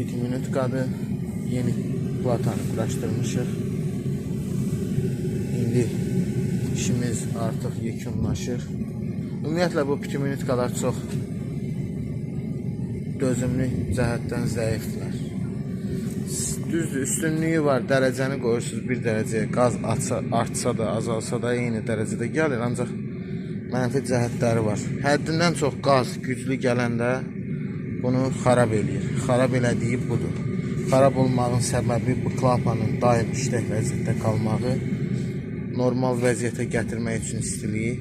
Pitiminutkadır. Yeni platanı quraşdırmışıq. İndi işimiz artıq yekunlaşır. Ümumiyyətlə bu pitiminutkalar çox dözümlü cəhətdən zəifdirlər. Düzdür, üstünlüyü var. Dərəcəni qoyursunuz 1 dərəcəyə. Qaz artsa da, azalsa da eyni dərəcədə gəlir. Ancaq mənfi cəhətləri var. Həddindən çox qaz güclü gələndə bunu xarab eləyir. Xarab elədiyi budur. Xarab olmağın səbəbi bu klapanın daim işlək vəziyyətdə qalmağı, normal vəziyyətə gətirmək üçün istiliyi,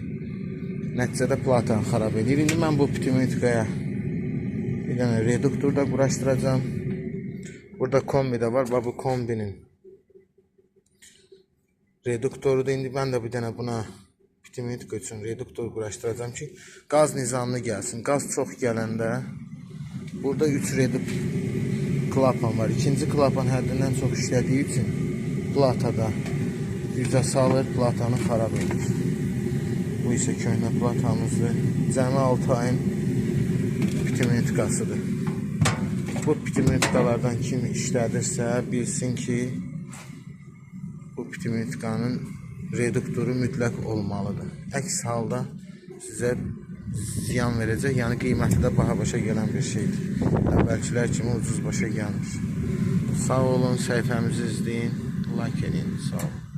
nəticədə platanı xarab edir. İndi mən bu pitiminukaya bir dənə reduktor da quraşdıracağım. Burada kombi də var. Bu kombinin reduktorudur. İndi mən də bir dənə buna pitiminukka üçün reduktor quraşdıracağım ki, qaz nizamlı gəlsin. Qaz çox gələndə burada 3 klapan var. İkinci klapan həddindən çox işlədiyi üçün platada üzə salır, platanı xarab edir. Bu isə köhnə platamızdır. Cəmi 6 ayın pitiminutkasıdır. Bu pitiminutkalardan kim işlədirsə bilsin ki, bu pitiminutkanın reduktoru mütləq olmalıdır. Əks halda sizə ziyan verəcək, yəni qiyməti də baha başa gələn bir şeydir. Əvvəlkilər kimi ucuz başa gəlmir. Sağ olun, səhifəmizi izləyin, like edin, sağ olun.